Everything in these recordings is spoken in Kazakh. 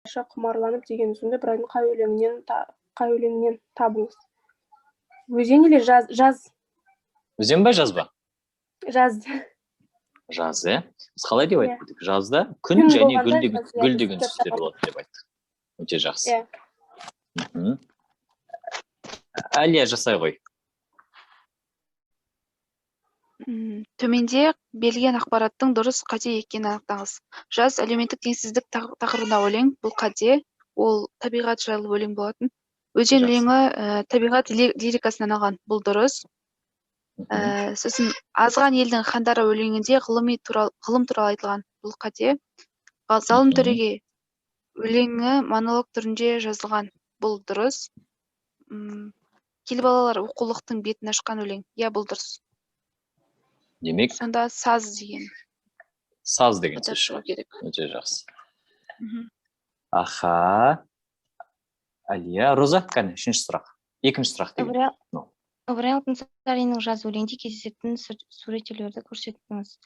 Аша құмарланып деген үзінді Ыбырайдың қай өлеңінен табыңыз. Өзен или жаз? Өзен ба, жаз ба? Жаз. Жаз, Біз қалай деп айттық? Жазда күн Күн және болғанда гүл деген сөздер болады деп айттық. Өте жақсы. Әлия, жасай ғой. Төменде берілген ақпараттың дұрыс қате екенін анықтаңыз. Жаз әлеуметтік теңсіздік тақырыбында өлең, бұл қате, ол табиғат жайлы өлең болатын. Өзен өлеңі табиғат лирикасынан алған, бұл дұрыс. Сосын азған елдің хандары өлеңінде ғылым туралы айтылған, бұл қате. Залым төреге өлеңі монолог түрінде жазылған, бұл дұрыс. Кел балалар оқулықтың бетін ашқан өлең, бұл дұрыс. Демек, сонда саз деген. Саз деген сөз шығу керек. Өте жақсы. Әлия, Роза, кәне, үшінші сұрақ. Екінші сұрақ деген. Ыбырай Алтынсариннің жаз өлеңде кездесетін суреттеулерді көрсетіңіз.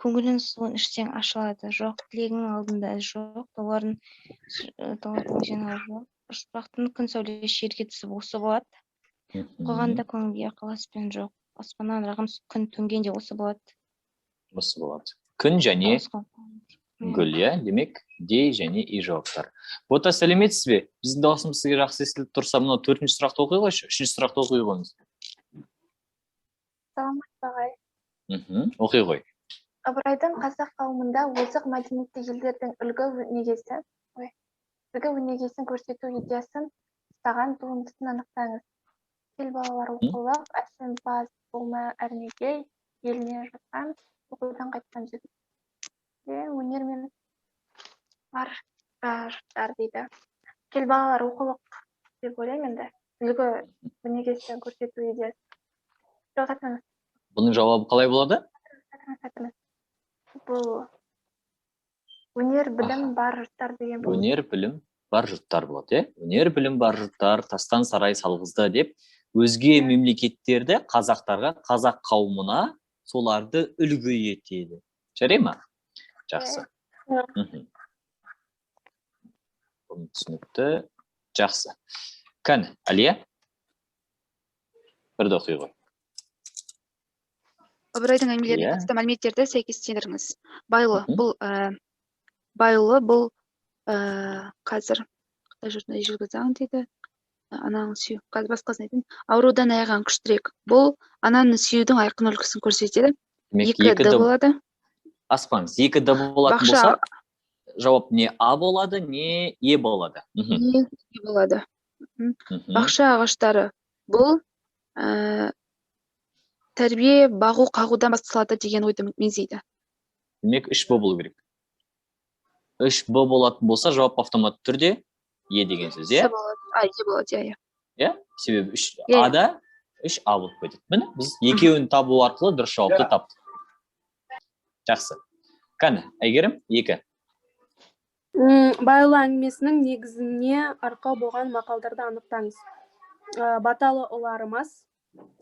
Көңілін суын ішсең ашылады, жоқ, тілегің алдында жоқ, таулардың жинағы жоқ, ұшпақтың күн сәулесі жерге түсіп осы болады. Қоғанда көңілге ықыласпен жоқ, аспаннан рағым күн төнгенде осы болады. Осы болады. Күн және гүл, демек, дей және и жауаптар. Бота, сәлеметсіз бе? Біздің даусымыз сізге жақсы естіліп тұрса, мынау 4-ші сұрақты оқи қойшы, 3-ші сұрақты оқи қойыңыз. Саламат ағай. Оқи қой. Ыбырайдың қазақ қауымында озық мәдениетті елдердің үлгі өнегесін көрсету идеясын ұстаған туындысын анықтаңыз. Кел балалар оқулық, әсемпаз болма әрнеге, еліне жатқан, оқудан қайтқан жігіт. Өнер мен бар жұрттар дейді. Кел балалар оқулық деп ойлаймын енді. Үлгі өнегесін көрсету идеясы. Жоғатыңыз. Бұның жауабы қалай болады? Бұл өнер, білім, бар жұрттар деген болады. Өнер, білім, бар жұрттар болады, Өнер, білім, бар жұрттар, тастан сарай салғызды деп, өзге мемлекеттерді қазақтарға, қазақ қауымына соларды үлгі етеді. Жарай ма? Жақсы. Бұны түсінікті. Жақсы. Кәне, Әлия? Бірді оқи ғой. Ыбырайдың әңгімелеріне қатысты мәліметтерді сәйкестендіріңіз. Байлы бұл қазір Қытай жұртына ежелгі заң дейді. Ананың сүйу. Қазір басқасын айтайын. Аурудан аяған күштірек. Бұл ананың сүюдің айқын үлгісін көрсетеді. 2D болады. Аспаңыз, 2D болатын болса, жауап не А болады, не Е болады. Не болады. Бақша ағаштары. Бұл тәрбие бағу қағудан басталады деген ойды меңзейді. Демек 3Б болу керек. 3Б болатын болса, жауап автомат түрде Е деген сөз, Е болады, себебі 3А-да 3А болып кетеді. Міне, біз екеуін табу арқылы дұрыс жауапты таптық. Жақсы. Кәне, Әйгерім, 2. Байлы әңгімесінің негізіне арқау болған мақалдарды анықтаңыз. Баталы ұларымас.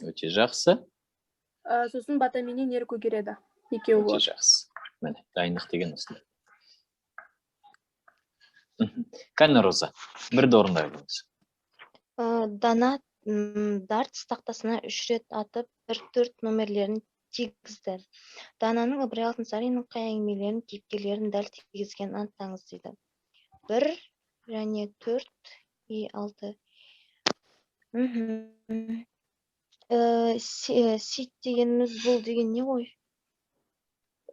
Өте жақсы. Сосын батаменен ер көгереді. Екеуі болады. Өте жақсы. Міне, дайындық деген осындай. Кәне, Роза, бірді орындай қойыңыз. Дана дартс тақтасына 3 рет атып, 1-4 номерлерін тигізді. Дананың Ыбырай Алтынсариннің қай әңгімелерін, кейіпкерлерін дәл тигізген анықтаңыз дейді. 1 және 4 и 6. Сит дегеніміз бұл деген не ғой?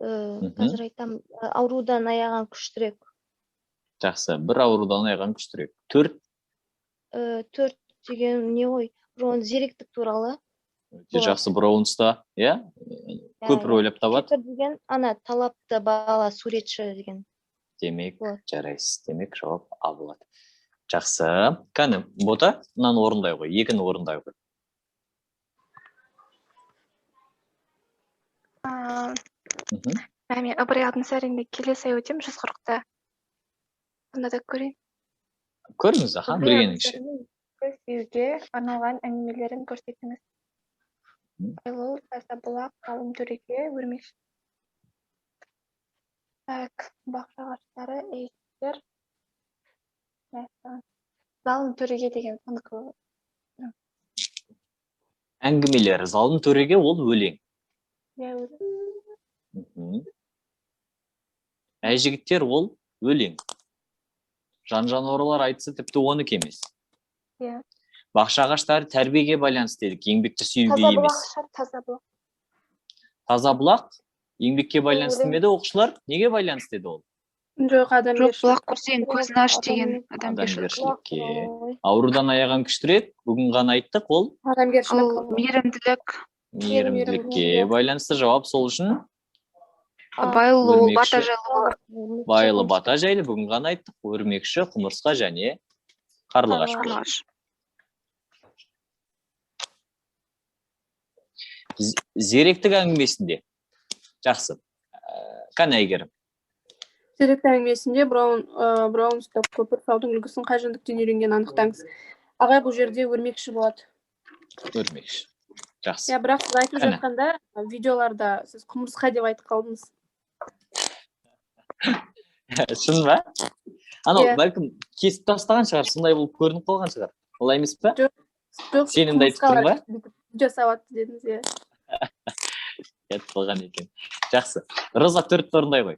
Қазір айтам, аурудан аяған күштірек. Жақсы, 1 аурудан аяған күштірек. 4 деген не ғой? Бұрын зеректік туралы. Жақсы, Браунста, көп ойлап табады. 4 деген, ана талапты бала суретші деген. Демек, жарайсыз. Демек, жауап А болады. Жақсы. Кәне, Бота, мынаны орындай қой, 2-ні орындай қой. Мен Ыбырай Алтынсаринді келесі өтем 140-та. Бұнда да көрейін. Көріңіз, біргеніңше. Сүюге арналған әңгімелерін көрсетіңіз. Байлыл, таза бұлақ, залым төреге өрмекші. Бақша ағаштары, ейістер. Мәссаған. Залын төреге деген сондікі. Әңгімелер залын төреге ол өлең. Иә, өлең. Әй жігіттер ол өлең. Жан жануарлар айтысы тіпті оныкі емес. Иә. Бақша ағаштары тәрбиеге байланысты дедік, еңбекті сүюге Таза бұлақ емес. шығар, таза бұлақ. Таза бұлақ еңбекке байланысты ма еді оқушылар? Неге байланысты еді ол? Жоқ, Жоқ, адамгершілік. бұлақ көрсең көзін аш деген адамгершілік. Адамгершілікке. Аурудан аяған күшірек, бүгін ғана айттық, ол Адамгершілік. Ол мейірімділік, мейірімділікке байланысты жауап, сол үшін байлы ол өрмекші. бата жайлы болады. байлы бата жайлы бүгін ғана айттық, өрмекші, құмырсқа және қарлығаш. Қарлығаш. Зеректік әңгімесінде. Жақсы. Кәне Әйгерім. Зеректік әңгімесінде Браунсток көпір таудың үлгісін қай жәндіктен үйренген анықтаңыз. Ағай, бұл жерде өрмекші болады. Өрмекші. Жақсы. Я, бірақ сіз айтып жатқанда видеоларда сіз құмырсқа деп айтып қалдыңыз. Шын ба? Анау, бәлкім кесіп тастаған шығар, сондай болып көрініп қалған шығар. Олай емес па? Жоқ, Сенімді айтып тұрмын ба? Жасаватты дедіңіз, иә. Кетіп қалған екен. Жақсы. Роза, төртті орындай ғой.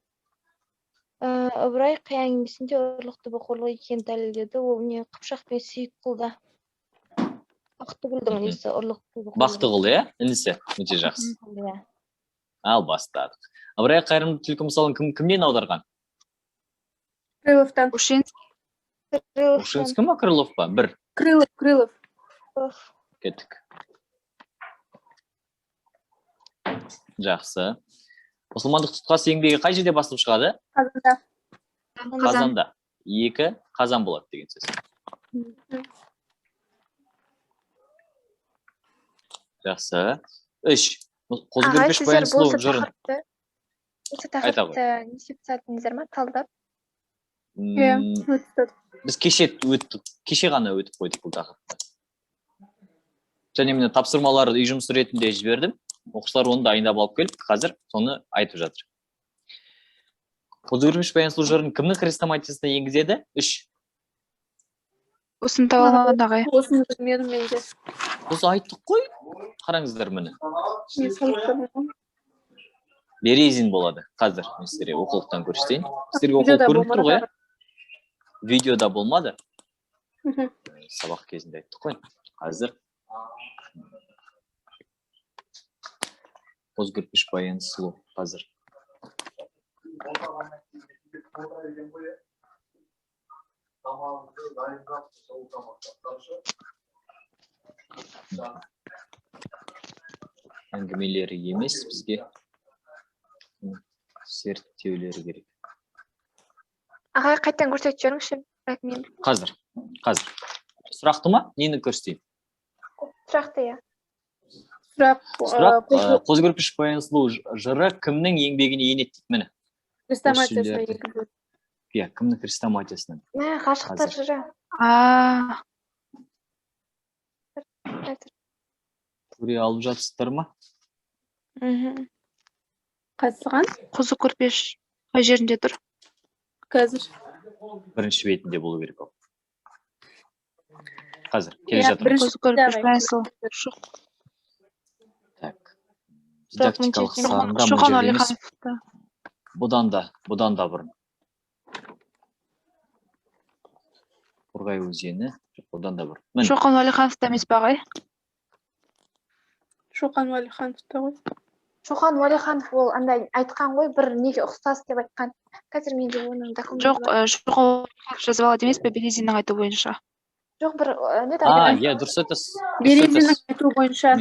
Ыбырай қай әңгімесінде ұрлықты бұқорлық екенін дәлелдеді. Ол не Қыпшақ пен Сейітқұлда. Бақтығұлдың несі ұрлықты бұқорлық. Бақтығұл, иә? Інісі. Өте жақсы. Ал бастадық. Ыбырай қайырымды түлкі мысалын кімнен аударған? Крыловтан. Ушинский ма, Крылов па? Бір. Крылов. Кеттік. Жақсы. Мұсылмандық тұтқасы еңбегі қай жерде басылып шығады? Қазанда. Қазанда. 2 қазан болады деген сөз. Жақсы. 3. Қозы көрпеш баян сұлу жырын. Осы тақырыпты не істеп тастадыңыздар ма? Талдап. Біз кеше ғана өтіп қойдық бұл тақырыпты. Және мені тапсырмаларды үй жұмысы ретінде жібердім. Оқушылар оны дайындап алып келіп, қазір соны айтып жатыр. Қозы көрпеш баян сұлу жырын кімнің хрестоматиясына енгізеді? 3. Осыны таба алмадым ағай. Осыны білмедім мен де. Осы айттық қой. Қараңыздар мені. Березин болады. Қазір мен сіздерге оқулықтан көрсетейін. Сіздерге оқулық көрініп тұр ғой? Видеода болмады. Сабақ кезінде айттық қой. Қазір қозы көрпеш баян сұлу. Қазір. Әңгімелері емес, бізге зерттеулері керек. Ағай, қайттан көрсетіп жүріңізші, бірақ мен. Қазір. Сұрақты ма? Нені көрсетейін? Сұрақты, иә. Сұрақ, қозы көрпеш баян сұлу жыры кімнің еңбегіне енеді дейді міне? Хрестоматиясына енгізеді. Иә, кімнің хрестоматиясына? Ғашықтар жыры. Көре алып жатсыздар ма? Қайсыған? Қозы көрпеш қай жерінде тұр? Қазір. Бірінші бетінде болу керек ол. Қазір, келе жатыр. Қозы көрпеш баян сұлу. Жоқ. Так. Дидактикалық сарында Шоқан Уәлихановта. Бұдан да бұрын. Торғай өзені, бұдан да бұрын. Шоқан Уәлихановта емес пе ағай? Шоқан Уәлихановта ғой. Шоқан Уәлиханов ол андай айтқан ғой, бір неге ұқсас деп айтқан. Қазір менде оның документі Жоқ, Шоқан Уәлиханов жазып алады емес пе Березиннің айтуы бойынша? Жоқ, бір иә, дұрыс айтасыз. Березиннің айтуы бойынша.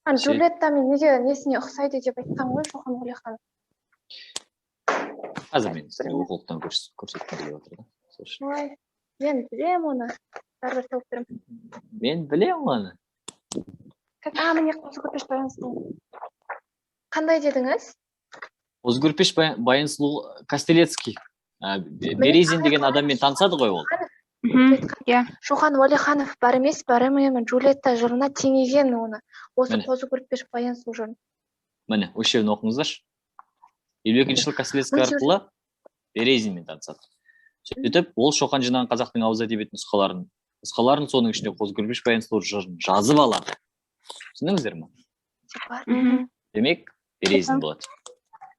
Джульетта мен неге несіне ұқсайды деп айтқан ғой Шоқан Уәлиханов. Қазір мен сізге оқулықтан көрсеткім келіп отыр да. Ой, мен білем оны. Бәрібір тауып беремін. Мен білем оны. Міне қозы көрпеш баян сұлу. Қандай дедіңіз? Қозы көрпеш баян сұлу Костелецкий. Березин деген адаммен танысады ғой ол. Шоқан Уәлиханов бар емес, бар емемен Джульетта жырына теңеген оны. Осы қозы көрпеш баян сұлу жырын. Міне, осы жерін оқыңыздаршы. 52-ші жылы Костелецкий арқылы Березинмен танысады. Сөйтіп, ол Шоқан жинаған қазақтың ауыз әдебиет нұсқаларын соның ішінде қозы-көрпеш баян сұлу жырын жазып алады. Түсіндіңіздер ме? Мгм. Демек, Березин болады.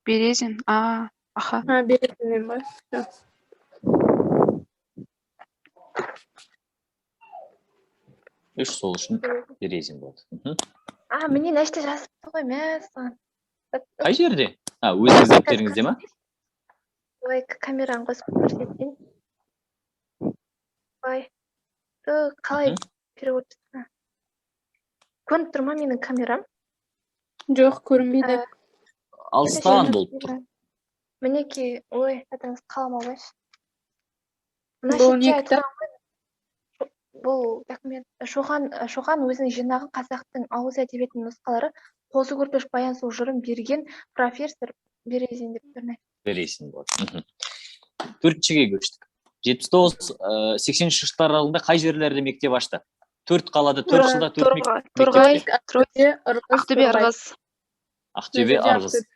Березин. Аха. Березиннен ба? Всё. Үш сол үшін Березин болады. Міне нәрсе жазыпты ғой, мәссаған. Қай жерде? Өзіңіз дәптеріңізде ма? Ой, камераны қосып көрсетейін. Ой, қалай перевод жасаған? Көрініп тұр ма менің камерам? Жоқ, көрінбейді. Алыстан болып тұр. Мінекей, ой, атаңыз қалама қойшы. Мына Бұл шетте не кітап? айтқан ғой, бұл документ Шоқан өзінің жинаған қазақтың ауыз әдебиетінің нұсқалары қозы көрпеш баян сұлу жырын берген профессор Березин деп көрінеді. Березин болады. Төртіншіге көштік. 79-80 жылдар аралығында қай жерлерде мектеп ашты? 4 қалада 4 жылда 4 мектеп. Торғай, Ақтөбе, Ырғыз. Ақтөбе, Ырғыз.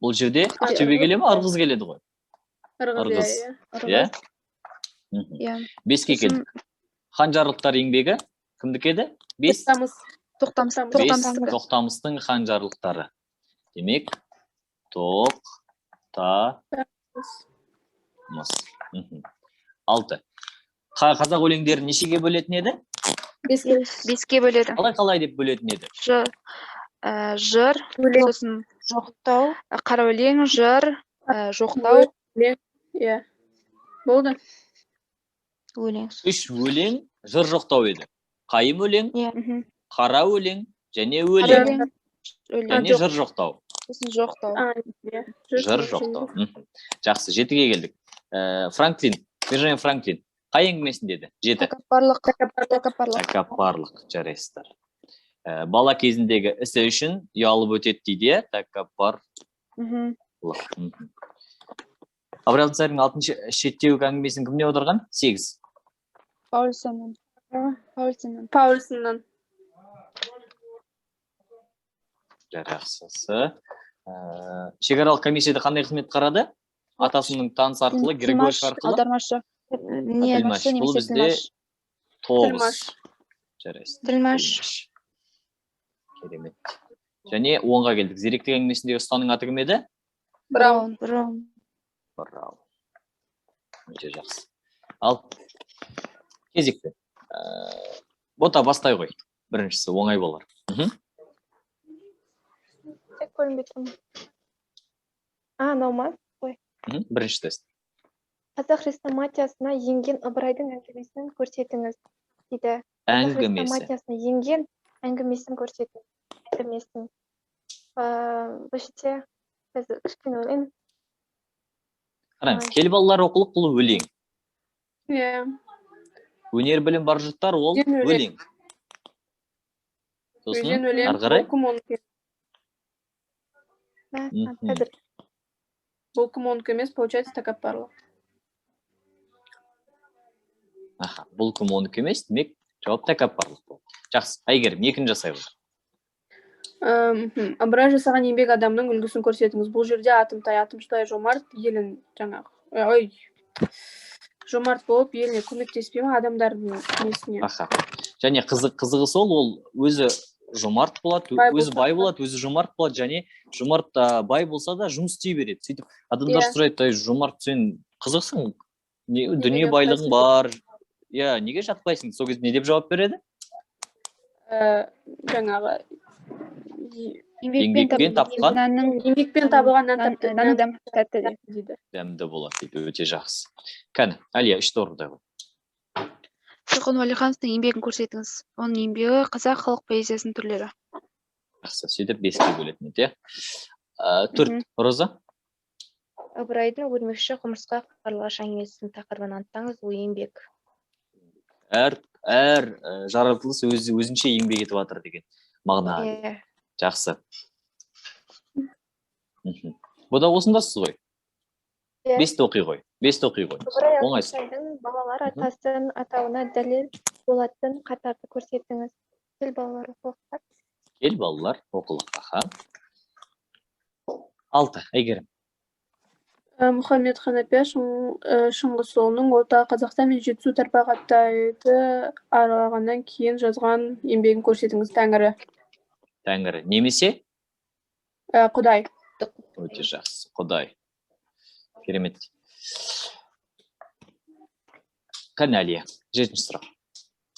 Бұл жерде Ақтөбе келе ме, Ырғыз келеді ғой? Ырғыз. Иә? Иә. 5-ке келдік. Хан жарлықтар еңбегі кімдікі еді? 5. Тоқтамыстың хан жарлықтары. Демек, Тоқтамыс. 6. Қазақ өлеңдерін нешеге бөлетін еді? 5-ке бөледі. Қалай деп бөлетін еді? Жыр, сосын жоқтау, қара өлең, жыр, жоқтау. Иә. Болды. өлең. 3 өлең, жыр жоқтау еді. Қайым өлең, қара өлең, және өлең. Және жыр жоқтау. Сосын жоқтау. Жыр жоқтау. Жақсы, 7-ге келдік. Франклин, Бенджамин Франклин. Қай әңгімесін деді? 7. Тәкаппарлық. Жарайсыздар. Бала кезіндегі ісі үшін ұялып өтеді дейді, тәкаппарлық. Абырал Царьдың 6-шы шеттеуік әңгімесін кімне отырған? 8. Паульсоннан. Жақсысы. Шекаралық комиссияда қандай қызмет қарады? Атасының таныс арқылы, Григорьев арқылы. Аудармашы. Бұл бізде 9. Жарайсыз. Тілмаш. Керемет. Және 10-ға келдік. Зеректік әңгімесіндегі ұстаның аты кім еді? Браун. Өте жақсы. Ал кезекті. Бота бастай ғой. Біріншісі оңай болар. Тек көрінбейтін. Мынау ма? Бірінші тест. Қазақ хрестоматиясына енген Ыбырайдың әңгімесін көрсетіңіз дейді. Әңгімесі. Хрестоматиясына енген әңгімесін көрсетіңіз. Әңгімесін. Бұл жерде қазір кішкене өлең. Қараңыз, кел балалар оқылық бұл өлең. Иә. Өнер білім бар жұрттар ол өлең. Сосын арғарай. Бұл кім оныкі емес, получается тәкаппарлық. Бұл кім оныкі емес, демек жауап тәкаппарлық болды. Жақсы, Әйгерім, екінші жасай ғой. Ыбырай жасаған еңбек адамның үлгісін көрсетіңіз. Бұл жерде атымтай жомарт елін жомарт болып еліне көмектеспей ме адамдардың несіне. Және қызығы сол, ол өзі жомарт болады, өзі бай болады, өзі жомарт болады, және жомарт бай болса да жұмыс істей береді. Сөйтіп, адамдар сұрайды, жомарт сен қызықсың, дүние байлығың бар. Я, неге жатпайсың? Сол кезде не деп жауап береді? Жаңағы еңбекпен табылған нан тәтті дейді. Дәмді болады дейді, өте жақсы. Кәні, Әлия, үшті орындай ғой. Шоқан Уәлихановтың еңбегін көрсетіңіз. Оның еңбегі қазақ халық поэзиясының түрлері. Жақсы, сөйтіп 5-ке бөлетін еді. 4, Роза. Ыбырайдың өрмекші құмырсқа қарлығаш әңгімесінің тақырыбын анықтаңыз, ол еңбек. Әр жаратылыс өзінше еңбек етіп жатыр деген мағына. Жақсы. Бұл да осындасыз ғой. 5-ті оқи ғой. Оңайсыз. Балалар атасын атауына дәлел болатын қатарды көрсетіңіз. Кел балалар оқылыққа. Кел балалар оқылыққа. 6, Әйгерім. Мұхаммед Ханапия Шыңғысұлының Орта Қазақстан мен Жетісу тарбағатайды аралағаннан кейін жазған еңбегін көрсетіңіз. Тәңірі. Тәңірі. Немесе? Құдай. Өте жақсы. Құдай. Керемет. Әлия. 7-ші сұрақ.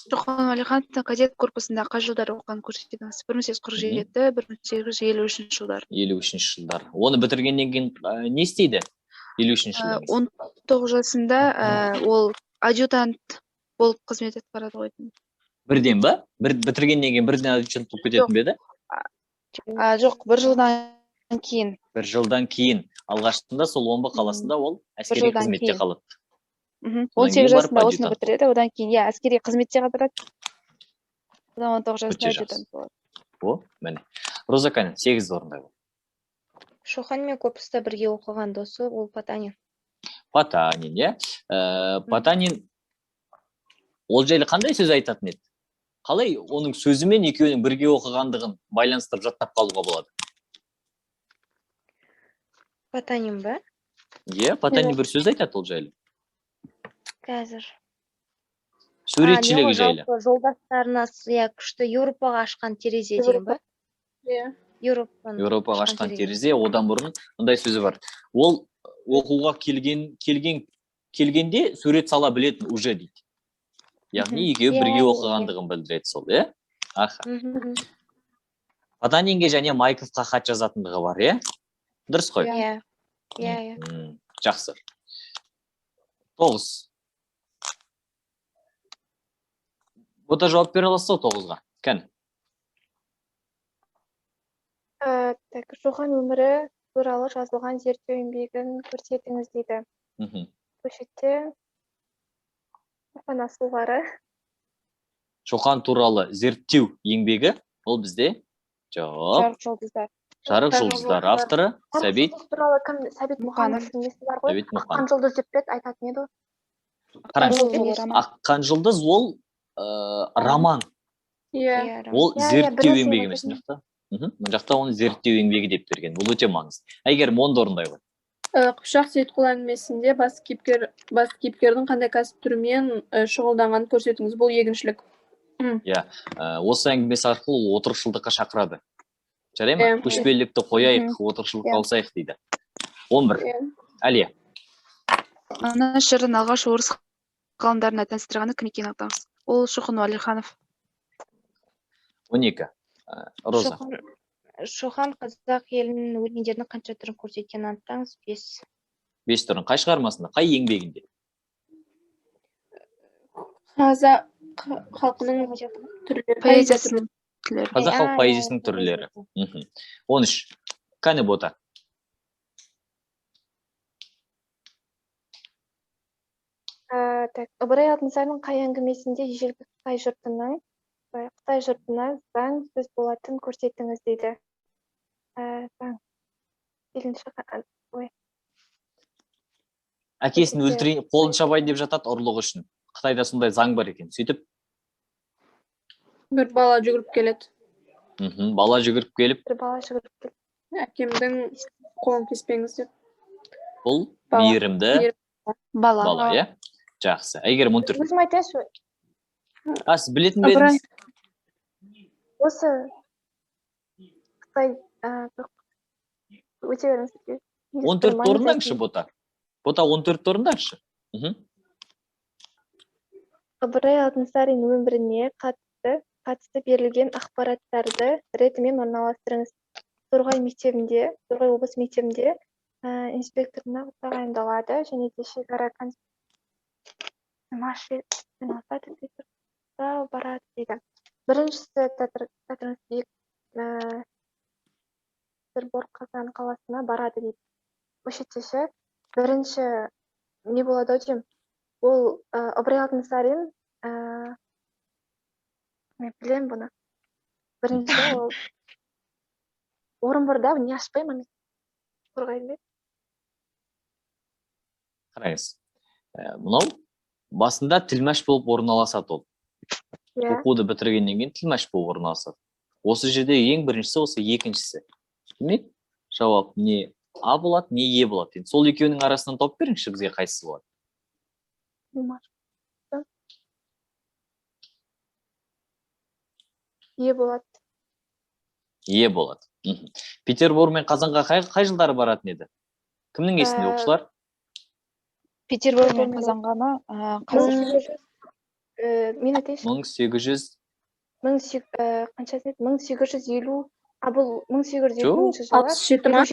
Шоқан Уәлихановтың кадет корпусында қай жылдары оқығанын көрсетіңіз. 1847, 1853 жылдар. 53 жылдар. Оны бітіргеннен кейін не істейді? 53 жылдан кейін. 19 жасында ол адъютант болып қызмет атқарады ғой. Бірден ба? Бітіргеннен кейін бірден адъютант болып кететін бе еді? Жоқ, бір жылдан кейін. Бір жылдан кейін. Алғашында сол Омбы қаласында ол әскери жылдан қызметте кейін. қалады. 18 барып жасында осыны адъютант. бітіреді, одан кейін әскери қызметте қалдырады. Одан 19 жасында Өте адъютант болады. О, міне. Роза Канин, 8 орындай бол. Шоханмен корпуста бірге оқыған досы ол Потанин. Потанин, иә. Потанин ол жайлы қандай сөз айтатын еді? Қалай оның сөзімен екеуінің бірге оқығандығын байланыстырып жаттап қалуға болады? Потанин ба? Иә, Потанин бір сөз айтады ол жайлы. Қазір. Суретшілігі жайлы. Жолдастарына күшті Еуропаға ашқан терезе деген ба? Иә. Еуропаға ашқан терезе, одан бұрын мындай сөзі бар. Ол оқуға келгенде сурет сала білетін уже дейді. Яғни екеуі бірге оқығандығын білдіреді сол, иә? Аха. Потанинге және Майковқа хат жазатындығы бар, иә? Дұрыс қой? Иә. Жақсы. 9. Бота жауап бере аласыз 9-ға. Кән? Шоқан өмірі туралы жазылған зерттеу еңбегін көрсетіңіз дейді. Көшетте Асулары. Шоқан туралы зерттеу еңбегі ол бізде жауап. Жарық жұлдыздар авторы Сәбит туралы кім? Сәбит Мұқановтың несі бар ғой? Аққан жұлдыз деп айтатын еді. Аққан жұлдыз ол роман. Иә. Ол зерттеу еңбегі емес. Бұл жақта оны зерттеу еңбегі деп берген. Бұл өте маңызды. Әйгерім 10-ды орындай ғой. Қыпшақ Сейітқұл әңгімесінде бас кейіпкердің қандай кәсіп түрімен шұғылданғанын көрсетіңіз. Бұл егіншілік. Иә. Осы әңгімесі арқылы отырықшылдыққа шақырады. Жарай ма? Көшпелілікті қояйық, отырықшылыққа алсайық дейді. 11. Әлия. Ана жырын алғаш орыс ғалымдарына таныстырғаны кім екенін айтыңыз. Ол Шоқан Уәлиханов. 12. Роза. Шоқан қазақ елінің өлеңдерінің қанша түрін көрсеткенін анықтаңыз. 5. 5 түрін. Қай шығармасында? Қай еңбегінде? Қазақ халқының түрлері. Поэзиясының түрлері. Қазақ халық поэзиясының түрлері. 13. Кәні Бота. Ыбырай Алтынсаринның қай әңгімесінде ежелгі Қытай жұртына заң сөз болатын көрсетіңіз дейді. Әкесін өлтірейін, қолын шабайын деп жатады ұрлығы үшін. Қытайда сондай заң бар екен. Сөйтіп бір бала жүгіріп келеді. Бала жүгіріп келіп. Әкемдің қолын кеспеңіз деп. Бұл мейірімді бала, иә? Жақсы. Әйгерім 14. Өзім айтайыншы. Сіз білетін бе едіңіз? Осы Қытай өте беріңіз. 14 орындаңызшы Бота. Бота 14 орындаңызшы. Ыбырай Алтынсарин өміріне қатысты берілген ақпараттарды ретімен орналастырыңыз. Торғай облыс мектебінде инспекторына тағайындалады және де шекара барады дейді. Біріншісі Татаринск Петербург Қазан қаласына барады дейді. Өшеттеші бірінші не болады деймін. Ол Ыбырай Алтынсарин мен білем бұны. Бірінші ол Орынборда не ашпаймын мен. Торғайда. Қараңыз. Мынау басында тілмәш болып орналасады ол. Оқуды бітіргеннен кейін тілмәш болып орналасады. Осы жерде ең біріншісі, осы екіншісі. Демек, жауап не? А болады, не Е болады. Енді сол екеуінің арасынан тауып беріңізші бізге қайсысы болады? Е болады. Е болады. Петербург мен Қазанға қай жылдары баратын еді? Кімнің есінде оқушылар? Петербург мен Қазанғаны қазір Мен айтайыншы. 1800 қаншасы еді? 1850. А бұл 1850 жылы. 67 ма?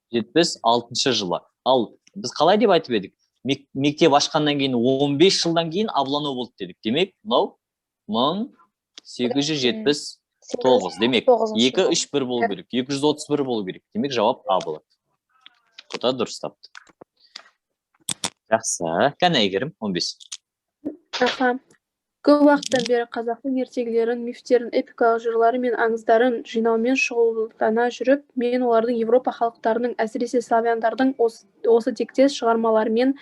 76 жылы. Ал біз қалай деп айтып едік? Мектеп ашқаннан кейін 15 жылдан кейін Аблано болды дедік. Демек, мынау 1879. Демек, 2-3-1 болу керек. 231 болу керек. Демек, жауап А болады. Құта дұрыс тапты. Жақсы. Кәне Әйгерім, 15. Аха. Көп уақыттан бері қазақтың ертегілерін, мифтерін, эпикалық жырлары мен аңыздарын жинаумен шұғылдана жүріп, мен олардың Европа халықтарының, әсіресе славяндардың осы тектес шығармаларымен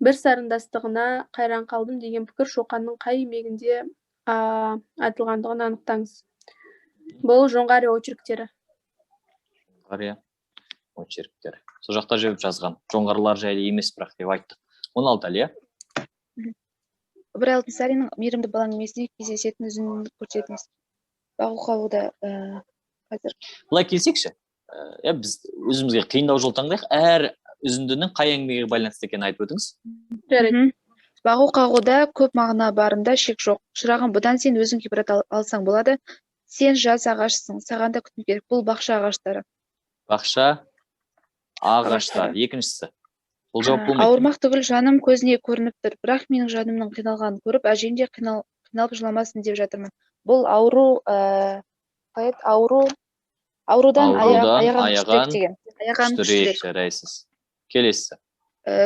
бір сарындастығына қайран қалдым деген пікір Шоқанның қай еңбегінде айтылғандығын анықтаңыз. Бұл Жоңғария очерктері. Жоңғария очерктері. Сол жақта жеп жазған. Жоңғарлар жайлы емес бірақ деп айтты. 16 Әлия. Ыбырай Алтынсаринның мейірімді бала әңгімесінде кездесетін үзіндіні көрсетіңіз. Бағу қағуда қазір. Бұлай келсекші, біз өзімізге қиындау жол таңдайық. Әр үзіндінің қай әңгімеге байланысты екенін айтып өтіңіз. Бағу қағуда көп мағына барында шек жоқ. Шырағым, бұдан сен өзің ғибрат алсаң болады. Сен жас ағашсың, саған да күтім керек. Бұл бақша ағаштары. Бақша ағаштар. Екіншісі. Бұл жауап болмайды. Ауырмақ түгіл жаным көзіне көрініп тұр. Бірақ менің жанымның қиналғанын көріп, әжем де қиналып жыламасын деп жатырмын. Бұл аурудан аяған күштірек. Жарайсыз. Келесі.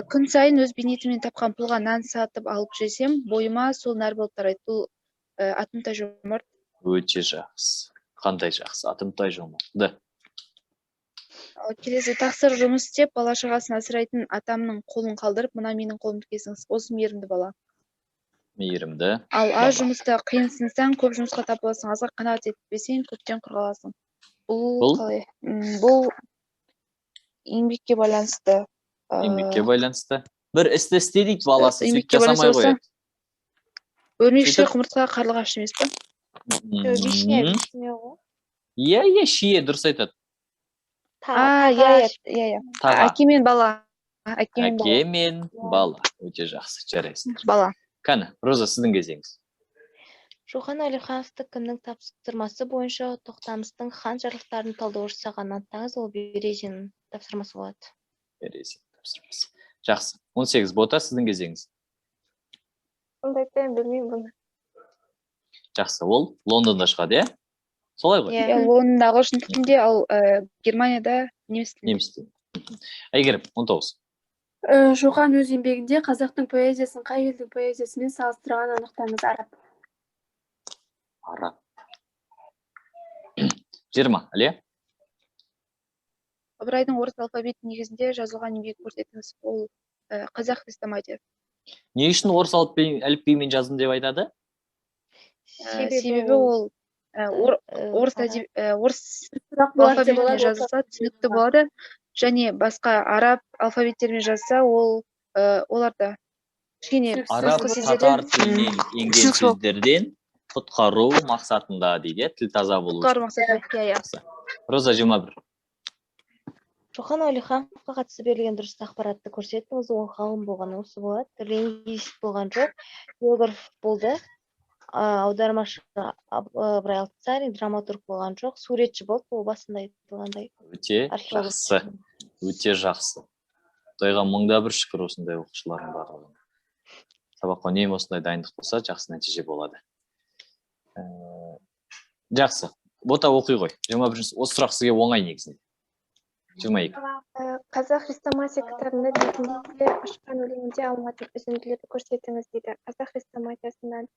Күн сайын өз бейнетімнен тапқан пұлға нан сатып алып жесем, бойыма сол нәр болып тарайды. Бұл Атымтай Жомарт. Өте жақсы. Қандай жақсы. Атымтай Жомарт. Келесі тақсыр жұмыс істеп, бала шағасын асырайтын атамның қолын қалдырып, мына менің қолымды кесіңіз. Осы мейірімді бала. Мейірімді. Ал аз жұмыста қиынсынсаң, көп жұмысқа тап боласың. Азға қанағат етпесең, көптен құр қаласың. Бұл қалай? Бұл еңбекке байланысты. Еңбекке байланысты. Бір істі істедік баласы, сөйтіп жасамай қояды. Өрмекші құмыртқа қарлығаш емес пе? Иә, шие, дұрыс айтады. Әке мен бала. Әке мен бала. Өте жақсы, жарайсың. Бала. Кәні, Роза, сіздің кезеңіз. Шоқан Әлихановты кімнің тапсырмасы бойынша Тоқтамыстың хан жарлықтарын талдау жасағанын анықтаңыз, ол Березиннің тапсырмасы болады. Березин тапсырмасы. Жақсы. 18 Бота, сіздің кезеңіз. Ондай білмеймін бұны. Жақсы, ол Лондонда шығады, е? Солай ғой? Лондонда ағылшын тілінде, ал Германияда неміс тілінде. Әйгерім, 19. Шоқан өз еңбегінде қазақтың поэзиясын қай елдің поэзиясымен салыстырғанын анықтаңыз. Араб. 20 Әлия. Ыбырайдың орыс алфавиті негізінде жазылған еңбек көрсетіңіз. Ол қазақ хрестоматия. Не үшін орыс әліпбиімен жаздым деп айтады? Себебі ол орыс алфавитімен жазылса түсінікті болады, және басқа араб алфавиттермен жазса оларда кішкене араб татар тілінен енген сөздерден құтқару мақсатында дейді, тіл таза болу. Құтқару мақсатында. Роза 21. Шоқан Әлихановқа қатысты берілген дұрыс ақпаратты көрсетіңіз. Ол ғалым болған осы болады. Лингвист болған жоқ, географ болды. Аудармашы Ыбырай Алтынсарин, драматург болған жоқ, суретші болды, ол басында айтылғандай. Өте жақсы. Өте жақсы. Құдайға мыңда бір шүкір осындай оқушылардың барлығына. Сабаққа үнемі осындай дайындық болса, жақсы нәтиже болады. Жақсы. Бота оқи ғой. 21. Осы сұрақ сізге оңай негізінде. 22. Қазақ хрестоматия кітабында бетінде ашқан өлеңінде алматы үзінділерді көрсетіңіз дейді. Қазақ хрестоматиясынан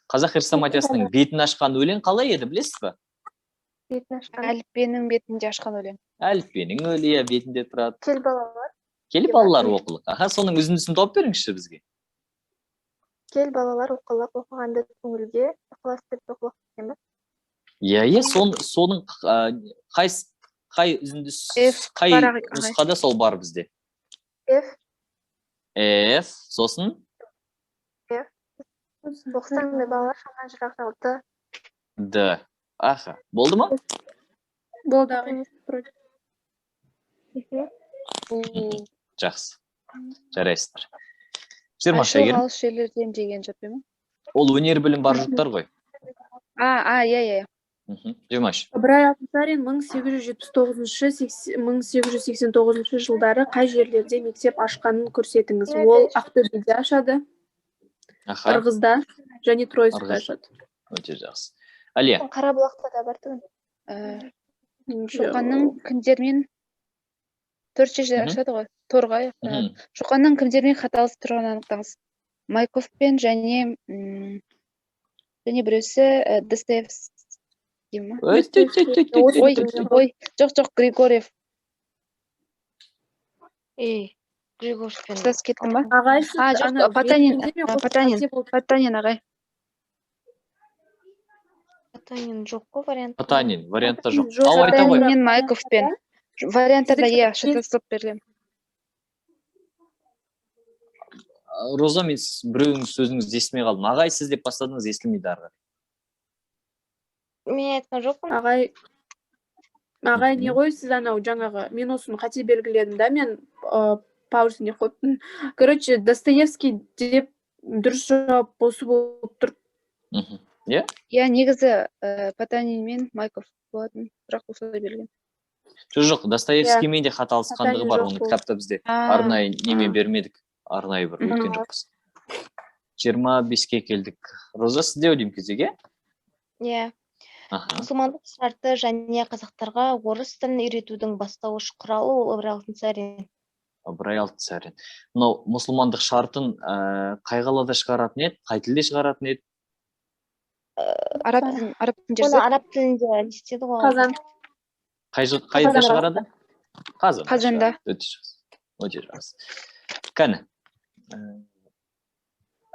Қазақ хрестоматиясының бетін ашқан өлең қалай еді, білесіз бе? Бетін ашқан. Әліппенің бетінде ашқан өлең. Әліппенің өлия бетінде тұрады. Кел балалар. Келі балалар оқылық. Соның үзіндісін тауып беріңізші бізге. Кел балалар оқылық оқығанды көңілге, ықылас деп оқылық деген бе? Иә, соның қай үзіндіс, F қай бар ағай. нұсқада сол бар бізде? F, F, сосын 90 балалар шамнан жырақ жалды. D. Аха, болды ма? Болды ағай. Жақсы. Жарайсыздар. Димаш Ашық әйгерім, алыс жерлерден деген жатпай ма? ол өнер білім бар жұрттар ғой. Иә. Димаш, Ыбырай Алтынсарин 1879-1889 жылдары қай жерлерде мектеп ашқанын көрсетіңіз. Ол Ақтөбеде ашады, аха, Ырғызда және Тройскіде Ырғыз. ашады. өте жақсы. Әлия, Қарабұлақта да бар түгін. Шоқанның кімдермен 4 жерде Мгм. ашады ғой. Торғай. Мгм. Шоқанның кімдермен қаталыс тұрғанын анықтаңыз. Майковпен және біреусі Достоевский ма? Ой, жоқ, Григорьев. Григорьевпен. Тұтас кеттім ба? Ағай, сіз жоқ, ана Потанин, бетінде мен Потанин. қосып болды. Потанин ағай. Потанин жоқ қой вариант. Потанин, вариантта жоқ. Жоқ, Ал айта ғой. Потанин мен Майковпен. Варианттарда Сіздікі- шатастырып берген. Роза, мен біреуіңіз сөзіңізді естімей қалдым. Ағай, сіз деп бастадыңыз, естілмейді ары. Мен айтқан жоқпын. Ағай не ғой, сіз анау жаңағы, мен осыны қате белгіледім да, мен пауза не қойыппын. Короче, Достоевский деп дұрыс жауап осы болып тұр. Иә? Иә, негізі Потанин мен Майков болатын, бірақ осылай берілген. Жоқ, Достоевскиймен де қаталысқандығы Потанин бар, жоқ оны болды. кітапта бізде арнайы неме бермедік. Арнайы бір өткен жоқпыз. 25-ке келдік. Роза, сізде ойлаймын кезеге? Иә. Аха. Мұсылмандық шарты және қазақтарға орыс тілін үйретудің бастауыш құралы ол Ыбырай Алтынсарин. Ыбырай Алтынсарин. Мынау мұсылмандық шартын қай қалада шығаратын еді? Қай тілде шығаратын еді? Араб тілін Оны жерде. араб тілінде не істеді ғой. Қазан. Қайда шығарады? Қазанда. Өте жақсы. Өте жақсы. Кәні.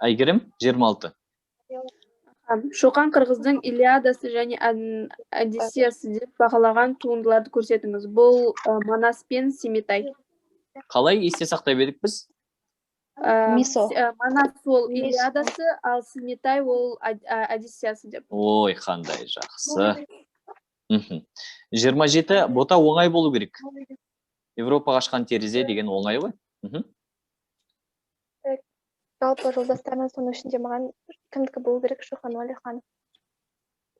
Әйгерім, 26. Шоқан қырғыздың Илиадасы және Одиссиясы деп бағалаған туындыларды көрсетіңіз. Бұл Манас пен Семетай. Қалай есте сақтай бедік біз? Мисо. Манас ол Илиадасы, ал Семетай ол Одиссиясы деп. Ой, қандай жақсы. 27. Бота оңай болу керек. Европаға ашқан терезе деген оңай ғой. Жалпы жолдастарынан соның ішінде маған кімдікі болу керек? Шоқан Уәлиханов.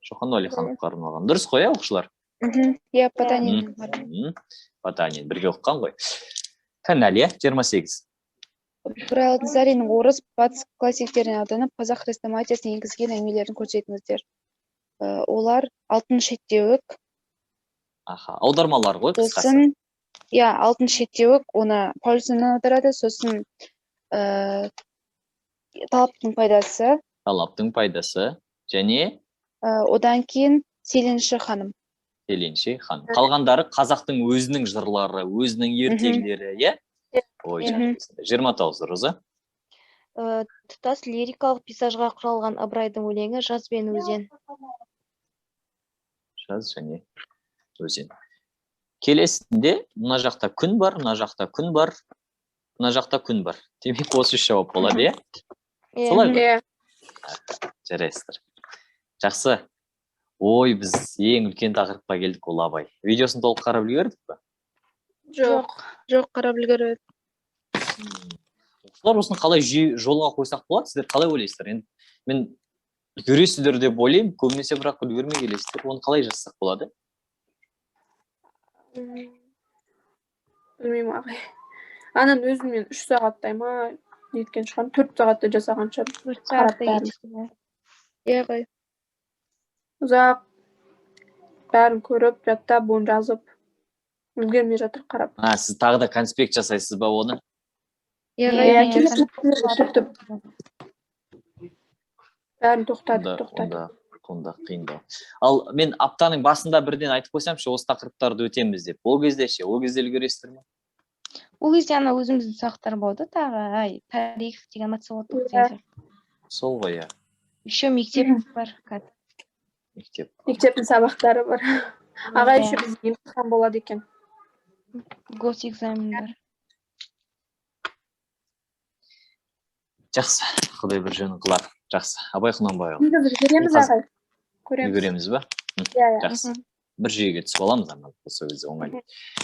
Шоқан Уәлихановқа арналған. Дұрыс қой, оқушылар? Иә, Потанин. Потанин, бірге оқыған ғой. Кәні Әлия, 28. Ыбырай Алтынсариннің орыс батыс классиктеріне ауданып, қазақ хрестоматиясына енгізген әңгімелерін көрсетіңіздер. Олар алтын шеттеуік, Аха, аудармалар ғой қысқасы. сосын, алтын шеттеуік, оны Паульсоннан аударады, сосын талаптың пайдасы, Талаптың пайдасы және одан кейін Селенші ханым. Селенші ханым. Қалғандары қазақтың өзінің жырлары, өзінің ертегілері, е? Ой, жақсы. 29, Роза. Тұтас лирикалық пейзажға құралған Ыбырайдың өлеңі «Жаз бен өзен». Жаз және өзен. Келесінде мына жақта күн бар, мына жақта күн бар, мына жақта күн бар. Демек осы үш жауап болады, е? Солай ғой? Жарайсыздар. Жақсы. Ой, біз ең үлкен тақырыпқа келдік, ол Абай. Видеосын толық қарап үлгердік пе? Жоқ, қарап үлгереді. Солар осыны қалай жолға қойсақ болады, сіздер қалай ойлайсыздар? Енді мен үлгересіздер деп ойлаймын, көбінесе бірақ үлгермей келесіздер. Оны қалай жазсақ болады? Білмеймін ағай. Анан өзіммен 3 сағаттай ма неткен шығармын, 4 сағатта жасағанша. 4 сағатта кетті. Иә ғой. Ұзақ бәрін көріп, жаттап, оны жазып, үлгермей жатыр қарап. Сіз тағы да конспект жасайсыз ба оны? Иә Түртіп. Бәрін тоқтатып. Онда қиындау. Ал мен аптаның басында бірден айтып қойсамшы, осы тақырыптарды өтеміз деп. Ол кезде үлгересіздер ме? Ол кезде ана өзіміздің сұрақтар болды тағы, тарих деген мотиваттық деген. сол ғой, иә. Еще мектеп бар, қазір. Мектеп. Мектептің сабақтары бар. Аға Иә. еще бізге емтихан болады екен. Госэкзамен бар. Жақсы, Құдай бір жөнін қылар. Жақсы. Абай Құнанбайұлы. Негізі көреміз Қазір- ағай. Көреміз. Көреміз ба? Иә, иә. Жақсы. Бір жүйеге түсіп аламыз, ана осы кезде оңай.